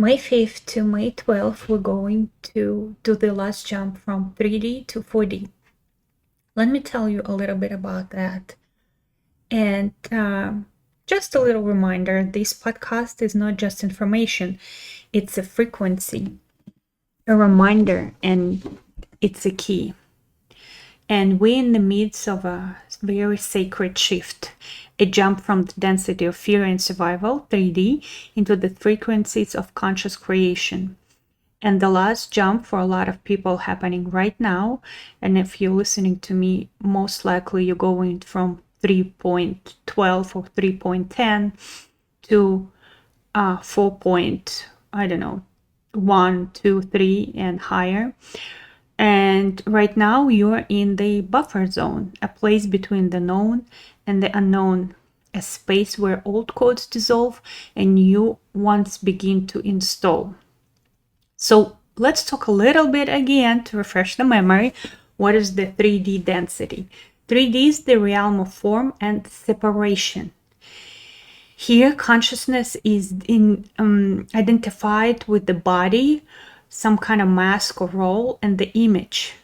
May 5th to May 12th, we're going to do the last jump from 3D to 4D. Let me tell you a little bit about that. And just a little reminder, this podcast is not just information, it's a frequency, a reminder, and it's a key. And we're in the midst of a very sacred shift, a jump from the density of fear and survival, 3D, into the frequencies of conscious creation. And the last jump for a lot of people happening right now. And if you're listening to me, most likely you're going from 3.12 or 3.10 to 4. I don't know, 1, 2, 3 and higher. And right now you're in the buffer zone, a place between the known and the unknown, a space where old codes dissolve and new ones begin to install. So let's talk a little bit again to refresh the memory. What is the 3D density? 3D is the realm of form and separation. Here, consciousness is identified with the body, some kind of mask or role, and the image.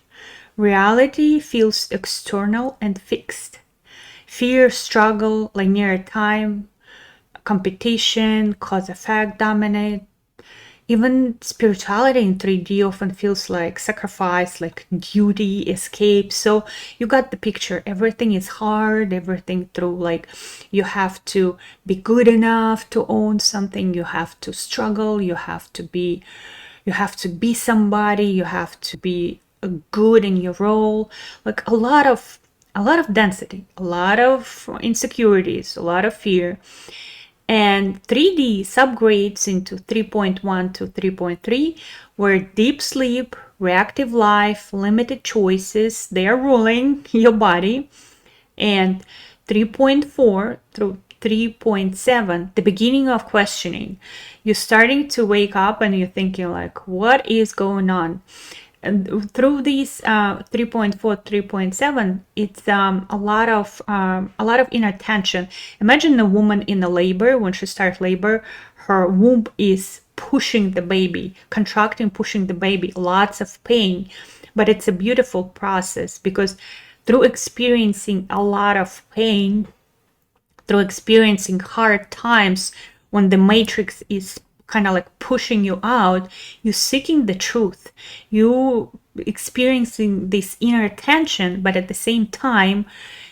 Reality feels external and fixed. Fear, struggle, linear time, competition, cause-effect dominate. Even spirituality in 3D often feels like sacrifice, like duty, escape. So you got the picture. Everything is hard, everything through like you have to be good enough to own something, you have to struggle, you have to be somebody, you have to be good in your role. Like a lot of density, a lot of insecurities, a lot of fear. And 3D subgrades into 3.1 to 3.3, where deep sleep, reactive life, limited choices, they are ruling your body. And 3.4 through 3.7, the beginning of questioning. You're starting to wake up and you're thinking like, what is going on? And through these 3.4, 3.7, it's a lot of inner tension. Imagine a woman in a labor. When she starts labor, her womb is pushing the baby, contracting, pushing the baby, lots of pain. But it's a beautiful process because through experiencing a lot of pain, through experiencing hard times, when the matrix is kind of like pushing you out, you seeking the truth, you experiencing this inner tension, but at the same time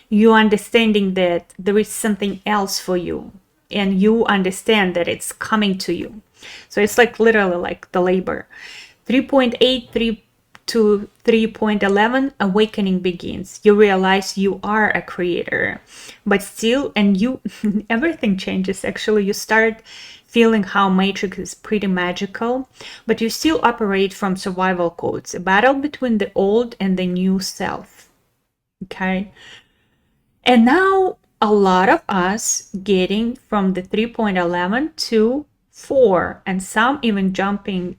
you understanding that there is something else for you and you understand that it's coming to you. So it's like literally like the labor. 3.8 to 3.11, awakening begins. You realize you are a creator, but still, and you everything changes. Actually, you start feeling how matrix is pretty magical, but you still operate from survival codes, a battle between the old and the new self. Okay, and now a lot of us getting from the 3.11 to 4, and some even jumping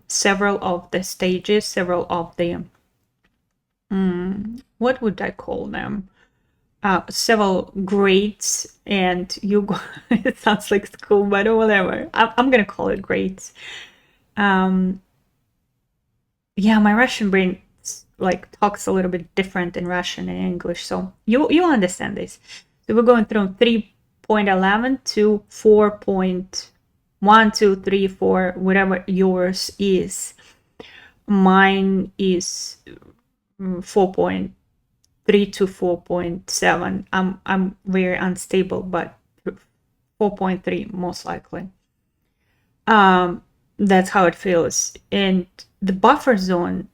several of the stages, several of the what would I call them, several grades. And you go it sounds like school, but whatever, I'm gonna call it grades. Yeah, my Russian brain like talks a little bit different in Russian and English, so you understand this. So we're going from 3.11 to 4.1, 2, 3, 4, whatever yours is. Mine is 4.3 to 4.7. I'm very unstable, but 4.3 most likely. That's how it feels. And the buffer zone,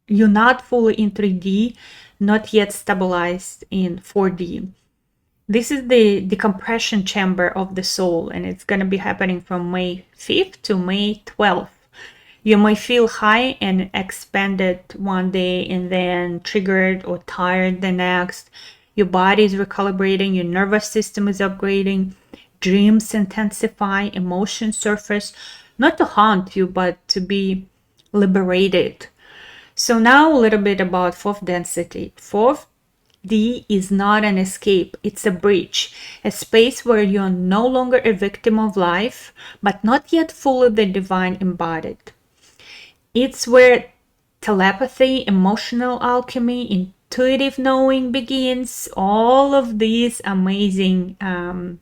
you're not fully in 3D, not yet stabilized in 4D. This is the decompression chamber of the soul, and it's going to be happening from May 5th to May 12th. You may feel high and expanded one day and then triggered or tired the next. Your body is recalibrating, your nervous system is upgrading, dreams intensify, emotions surface, not to haunt you, but to be liberated. So now a little bit about fourth density. Fourth 5D is not an escape, it's a bridge, a space where you're no longer a victim of life, but not yet fully the divine embodied. It's where telepathy, emotional alchemy, intuitive knowing begins. All of these amazing kind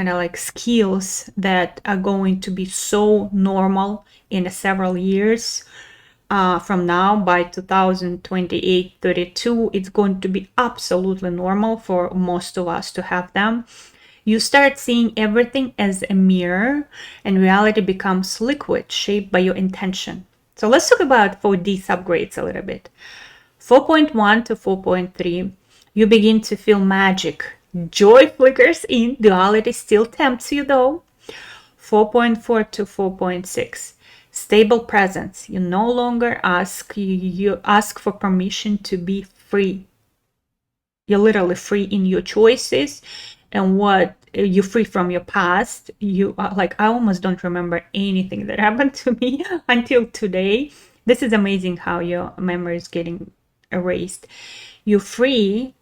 of like skills that are going to be so normal in several years. From now, by 2028, 32, it's going to be absolutely normal for most of us to have them. You start seeing everything as a mirror, and reality becomes liquid, shaped by your intention. So let's talk about 4D subgrades a little bit. 4.1 to 4.3, you begin to feel magic. Joy flickers in, duality still tempts you though. 4.4 to 4.6, stable presence. You no longer you ask for permission to be free. You're literally free in your choices, and what you're free from your past. You are like, I almost don't remember anything that happened to me until today. This is amazing how your memory is getting erased. You're free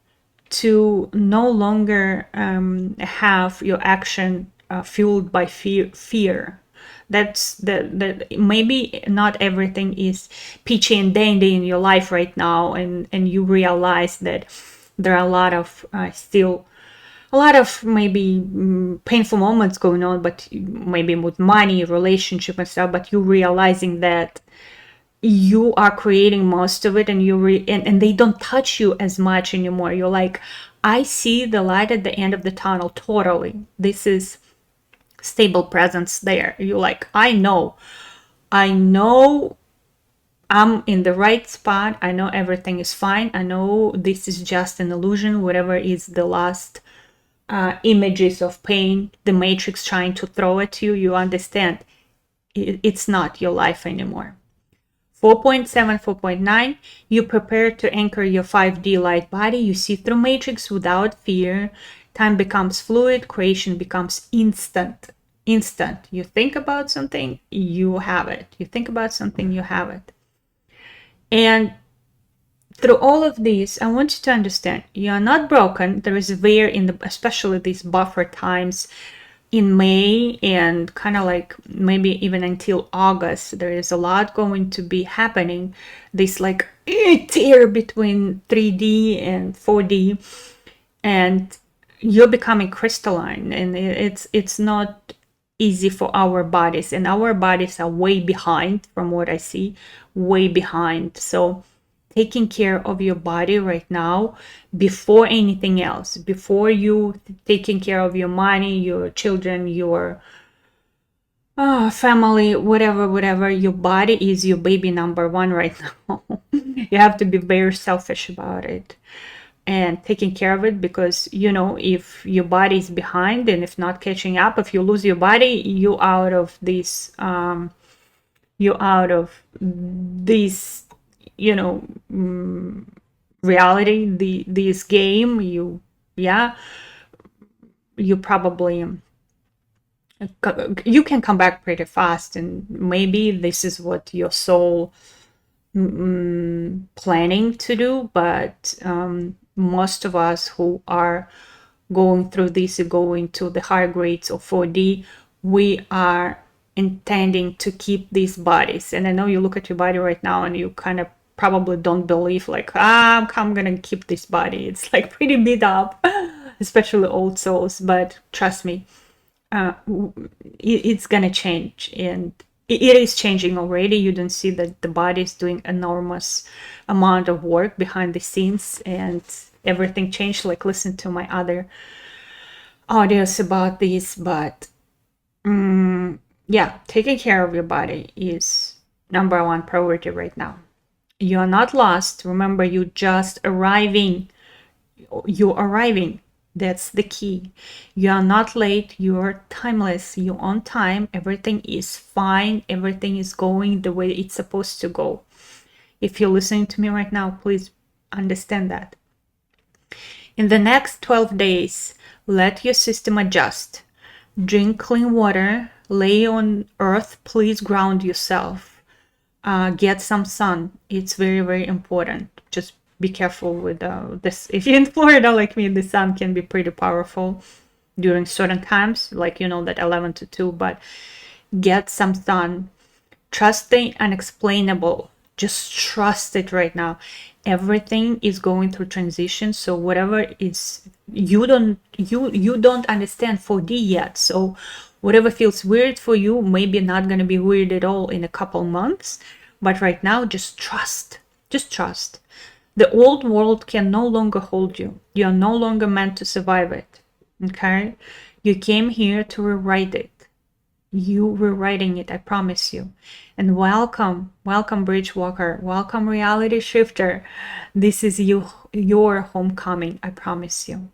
to no longer have your action fueled by fear. That's the maybe not everything is peachy and dandy in your life right now, and you realize that there are a lot of still a lot of maybe painful moments going on, but maybe with money, relationship and stuff, but you realizing that you are creating most of it, and and they don't touch you as much anymore. You're like, I see the light at the end of the tunnel totally. This is stable presence there. You're like, I know I'm in the right spot. I know everything is fine. I know this is just an illusion, whatever is the last images of pain the matrix trying to throw at you. You understand it's not your life anymore. 4.7, 4.9, you prepare to anchor your 5D light body. You see through matrix without fear. Time becomes fluid. Creation becomes instant. Instant. You think about something, you have it. You think about something, you have it. And through all of these, I want you to understand, you are not broken. There is where especially these buffer times in May and kind of like maybe even until August, there is a lot going to be happening. This like tear between 3D and 4D, and you're becoming crystalline, and it's not easy for our bodies, and our bodies are way behind from what I see, way behind. So taking care of your body right now before anything else, before you taking care of your money, your children, your family, whatever. Your body is your baby number one right now. You have to be very selfish about it and taking care of it, because if your body is behind and if not catching up, if you lose your body, you're out of this reality, this game. You probably you can come back pretty fast, and maybe this is what your soul planning to do. But most of us who are going through this, going to the higher grades of 4D, we are intending to keep these bodies. And I know you look at your body right now and you kind of probably don't believe like, I'm gonna keep this body. It's like pretty beat up, especially old souls. But trust me, it's gonna change, and it is changing already. You don't see that the body is doing enormous amount of work behind the scenes, and everything changed. Like, listen to my other audios about this. But yeah, taking care of your body is number one priority right now. You are not lost. Remember, you just arriving. You're arriving. That's the key. You are not late. You're timeless. You're on time. Everything is fine. Everything is going the way it's supposed to go. If you're listening to me right now, please understand that. In the next 12 days, let your system adjust. Drink clean water. Lay on earth. Please ground yourself. Get some sun. It's very, very important. Just be careful with this. If you're in Florida like me, the sun can be pretty powerful during certain times, like that 11 to 2, but get some sun. Trust the unexplainable. Just trust it right now. Everything is going through transition, so whatever is you don't understand 4D yet. So whatever feels weird for you, maybe not going to be weird at all in a couple months, but right now just trust. Just trust. The old world can no longer hold you. You are no longer meant to survive it. Okay? You came here to rewrite it. You rewriting it, I promise you. And welcome Bridge Walker, welcome Reality Shifter. This is your homecoming, I promise you.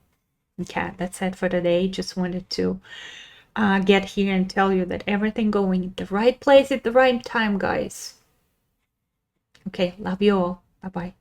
Okay, that's it for today. Just wanted to get here and tell you that everything going in the right place at the right time, guys. Okay, love you all. Bye bye.